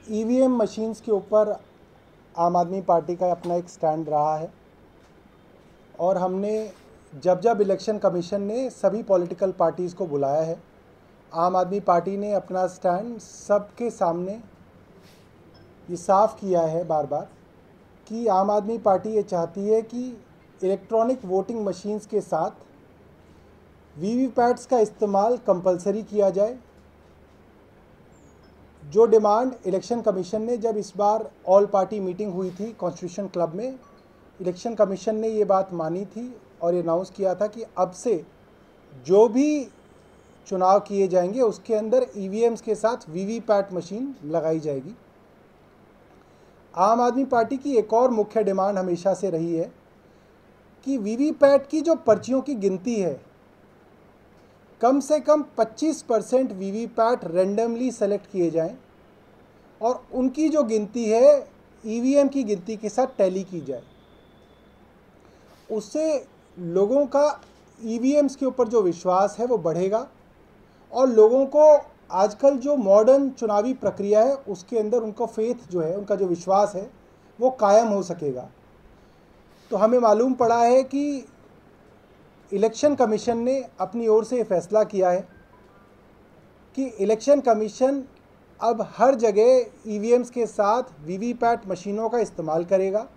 EVM machines के ऊपर आम आदमी पार्टी का अपना एक स्टैंड रहा है और हमने जब इलेक्शन कमीशन ने सभी पॉलिटिकल पार्टीज़ को बुलाया है, आम आदमी पार्टी ने अपना स्टैंड सबके सामने ये साफ किया है बार बार कि आम आदमी पार्टी ये चाहती है कि इलेक्ट्रॉनिक वोटिंग मशीन्स के साथ वीवीपैट्स का इस्तेमाल कंपलसरी किया जाए। जो डिमांड इलेक्शन कमीशन ने जब इस बार ऑल पार्टी मीटिंग हुई थी कॉन्स्टिट्यूशन क्लब में, इलेक्शन कमीशन ने ये बात मानी थी और अनाउंस किया था कि अब से जो भी चुनाव किए जाएंगे उसके अंदर ईवीएम्स के साथ वीवीपैट मशीन लगाई जाएगी। आम आदमी पार्टी की एक और मुख्य डिमांड हमेशा से रही है कि वीवीपैट की जो पर्चियों की गिनती है, कम से कम 25% वीवीपैट रेंडमली सेलेक्ट किए जाएं और उनकी जो गिनती है ईवीएम की गिनती के साथ टैली की जाए। उससे लोगों का ईवीएम्स के ऊपर जो विश्वास है वो बढ़ेगा और लोगों को आजकल जो मॉडर्न चुनावी प्रक्रिया है उसके अंदर उनका फेथ जो है, उनका जो विश्वास है वो कायम हो सकेगा। तो हमें मालूम पड़ा है कि इलेक्शन कमीशन ने अपनी ओर से फैसला किया है कि इलेक्शन कमीशन अब हर जगह ईवीएम्स के साथ वीवीपैट मशीनों का इस्तेमाल करेगा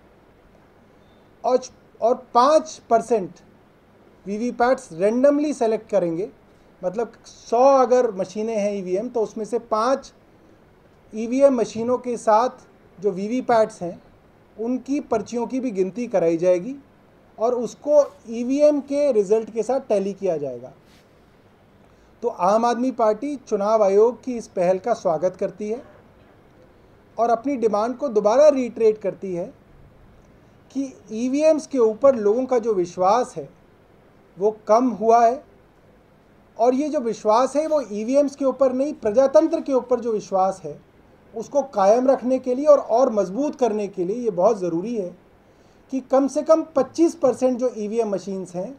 और 5% वीवीपैट्स रेंडमली सेलेक्ट करेंगे। मतलब 100 अगर मशीनें हैं ईवीएम तो उसमें से 5 ईवीएम मशीनों के साथ जो वीवीपैट्स हैं उनकी पर्चियों की भी गिनती कराई जाएगी और उसको ईवीएम के रिज़ल्ट के साथ टैली किया जाएगा। तो आम आदमी पार्टी चुनाव आयोग की इस पहल का स्वागत करती है और अपनी डिमांड को दोबारा रीट्रेट करती है कि ईवीएम्स के ऊपर लोगों का जो विश्वास है वो कम हुआ है और ये जो विश्वास है वो ईवीएम्स के ऊपर नहीं, प्रजातंत्र के ऊपर जो विश्वास है उसको कायम रखने के लिए और मजबूत करने के लिए ये बहुत ज़रूरी है कि कम से कम 25% जो ईवीएम मशीन्स हैं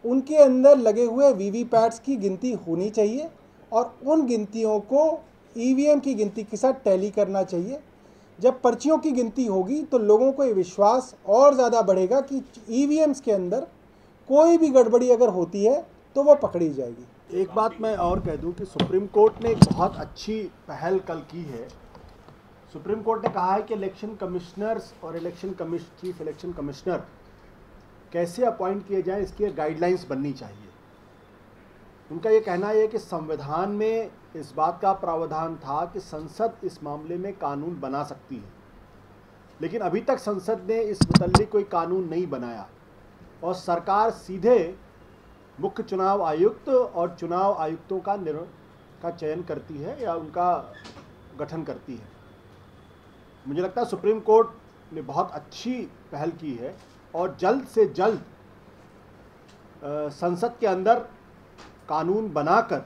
उनके अंदर लगे हुए वीवीपैट्स की गिनती होनी चाहिए और उन गिनतियों को ईवीएम की गिनती के साथ टैली करना चाहिए। जब पर्चियों की गिनती होगी तो लोगों को ये विश्वास और ज़्यादा बढ़ेगा कि ईवीएम्स के अंदर कोई भी गड़बड़ी अगर होती है तो वो पकड़ी जाएगी। एक बात मैं और कह दूं कि सुप्रीम कोर्ट ने एक बहुत अच्छी पहल कल की है। सुप्रीम कोर्ट ने कहा है कि इलेक्शन कमिश्नर्स और चीफ इलेक्शन कमिश्नर कैसे अपॉइंट किए जाएं, इसकी गाइडलाइंस बननी चाहिए। उनका ये कहना है कि संविधान में इस बात का प्रावधान था कि संसद इस मामले में कानून बना सकती है, लेकिन अभी तक संसद ने इस मुतल्लिक कोई कानून नहीं बनाया और सरकार सीधे मुख्य चुनाव आयुक्त और चुनाव आयुक्तों का चयन करती है या उनका गठन करती है। मुझे लगता है सुप्रीम कोर्ट ने बहुत अच्छी पहल की है और जल्द से जल्द संसद के अंदर कानून बनाकर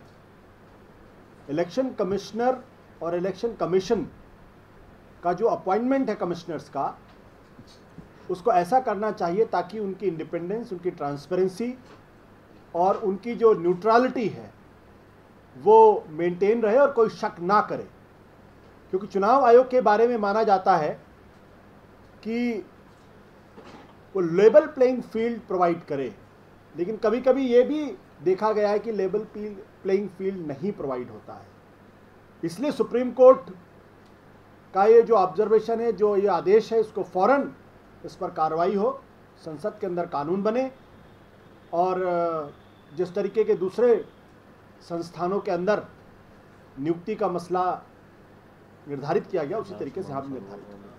इलेक्शन कमिश्नर और इलेक्शन कमीशन का जो अपॉइंटमेंट है कमिश्नर्स का, उसको ऐसा करना चाहिए ताकि उनकी इंडिपेंडेंस, उनकी ट्रांसपेरेंसी और उनकी जो न्यूट्रलिटी है वो मेंटेन रहे और कोई शक ना करे। क्योंकि चुनाव आयोग के बारे में माना जाता है कि वो लेवल प्लेइंग फील्ड प्रोवाइड करे, लेकिन कभी कभी ये भी देखा गया है कि लेवल प्लेइंग फील्ड नहीं प्रोवाइड होता है। इसलिए सुप्रीम कोर्ट का ये जो ऑब्जर्वेशन है, जो ये आदेश है, इसको फौरन इस पर कार्रवाई हो, संसद के अंदर कानून बने और जिस तरीके के दूसरे संस्थानों के अंदर नियुक्ति का मसला निर्धारित किया गया उसी तरीके से हम निर्धारित करें।